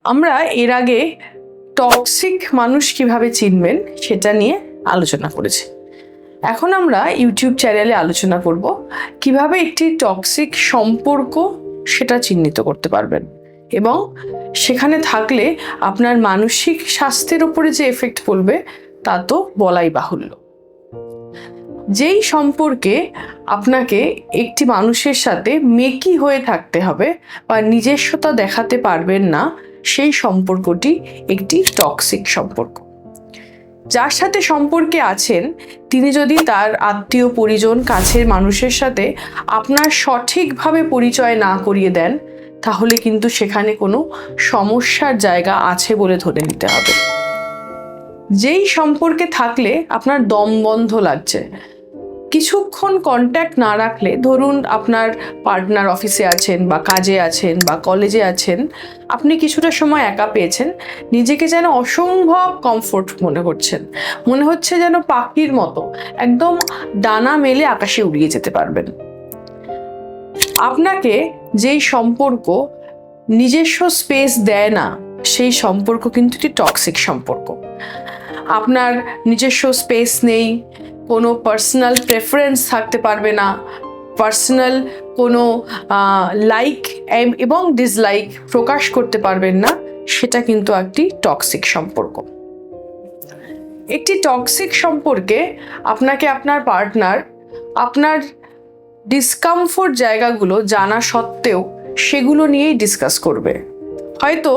আমরা এর আগে টক্সিক মানুষ কিভাবে চিনবেন সেটা নিয়ে আলোচনা করেছি। এখন আমরা ইউটিউব চ্যানেলে আলোচনা করব কিভাবে একটি টক্সিক সম্পর্ক সেটা চিহ্নিত করতে পারবেন এবং সেখানে থাকলে আপনার মানসিক স্বাস্থ্যের উপরে যে এফেক্ট পড়বে তা তো বলাই বাহুল্য। যেই সম্পর্কে আপনাকে একটি মানুষের সাথে মেকি হয়ে থাকতে হবে বা নিজস্বতা দেখাতে পারবেন না, সেই সম্পর্কটি একটি টক্সিক সম্পর্ক। যার সাথে সম্পর্কে আছেন তিনি যদি তার আত্মীয় পরিজন কাছের মানুষের সাথে আপনার সঠিকভাবে পরিচয় না করিয়ে দেন, তাহলে কিন্তু সেখানে কোনো সমস্যার জায়গা আছে বলে ধরে নিতে হবে। যেই সম্পর্কে থাকলে আপনার দম বন্ধ লাগছে, কিছুক্ষণ কন্ট্যাক্ট না রাখলে, ধরুন আপনার পার্টনার অফিসে আছেন বা কাজে আছেন বা কলেজে আছেন, আপনি কিছুটা সময় একা পেয়েছেন, নিজেকে যেন অসম্ভব কমফোর্ট মনে করছেন, মনে হচ্ছে যেন পাখির মতো একদম ডানা মেলে আকাশে উড়িয়ে যেতে পারবেন। আপনাকে যেই সম্পর্ক নিজস্ব স্পেস দেয় না, সেই সম্পর্ক কিন্তু একটি টক্সিক সম্পর্ক। আপনার নিজস্ব স্পেস নেই, কোনো পার্সোনাল প্রেফারেন্স থাকতে পারবে না, পার্সোনাল কোনো লাইক এবং ডিসলাইক প্রকাশ করতে পারবেন না, সেটা কিন্তু একটি টক্সিক সম্পর্ক। একটি টক্সিক সম্পর্কে আপনাকে আপনার পার্টনার আপনার ডিসকমফোর্ট জায়গাগুলো জানা সত্ত্বেও সেগুলো নিয়েই ডিসকাস করবে। হয়তো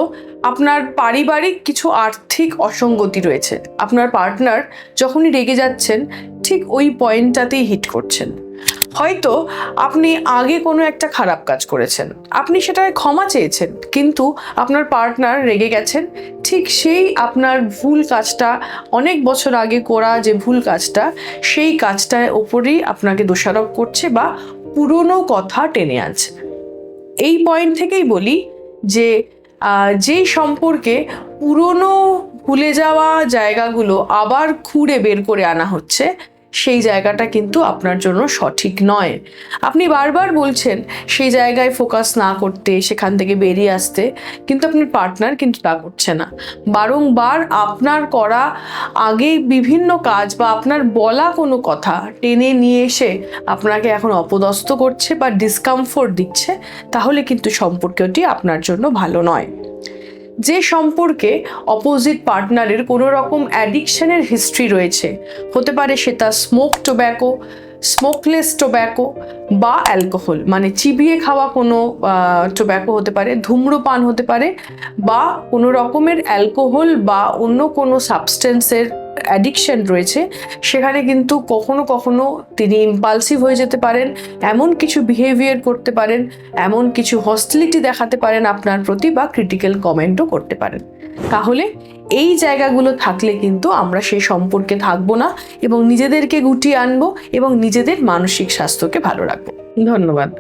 আপনার পারিবারিক কিছু আর্থিক অসঙ্গতি রয়েছে, আপনার পার্টনার যখনই রেগে যাচ্ছেন ঠিক ওই পয়েন্টটাতেই হিট করছেন। হয়তো আপনি আগে কোনো একটা খারাপ কাজ করেছেন, আপনি সেটায় ক্ষমা চেয়েছেন, কিন্তু আপনার পার্টনার রেগে গেছেন ঠিক সেই আপনার ভুল কাজটা, অনেক বছর আগে করা যে ভুল কাজটা, সেই কাজটার ওপরেই আপনাকে দোষারোপ করছে বা পুরনো কথা টেনে আনছে। এই পয়েন্ট থেকেই বলি যে যেই সম্পর্কে পুরনো ভুলে যাওয়া জায়গাগুলো আবার খুঁড়ে বের করে আনা হচ্ছে, সেই জায়গাটা কিন্তু আপনার জন্য সঠিক নয়। আপনি বারবার বলছেন সেই জায়গায় ফোকাস না করতে, সেখান থেকে বেরিয়ে আসতে, কিন্তু আপনার পার্টনার কিন্তু তা করছে না। বারংবার আপনার করা আগে বিভিন্ন কাজ বা আপনার বলা কোনো কথা টেনে নিয়ে এসে আপনাকে এখন অপদস্থ করছে বা ডিসকমফোর্ট দিচ্ছে, তাহলে কিন্তু সম্পর্কটি আপনার জন্য ভালো নয়। যে সম্পর্কে অপোজিট পার্টনারের কোনো রকম অ্যাডিকশনের হিস্ট্রি রয়েছে, হতে পারে সেটা টোব্যাকো, স্মোকলেস টোব্যাকো বা অ্যালকোহল, মানে চিবিয়ে খাওয়া কোনো টোব্যাকো হতে পারে, ধূম্রপান হতে পারে, বা কোনো রকমের অ্যালকোহল বা অন্য কোনো সাবস্টেন্সের অ্যাডিকশন রয়েছে, সেখানে কিন্তু কখনো কখনো তিনি ইম্পালসিভ হয়ে যেতে পারেন, এমন কিছু বিহেভিয়ার করতে পারেন, এমন কিছু হস্টিলিটি দেখাতে পারেন আপনার প্রতি, বা ক্রিটিক্যাল কমেন্টও করতে পারেন। তাহলে এই জায়গাগুলো থাকলে কিন্তু আমরা সেই সম্পর্কে থাকবো না এবং নিজেদেরকে গুটিয়ে আনবো এবং নিজেদের মানসিক স্বাস্থ্যকে ভালো রাখবো। ধন্যবাদ।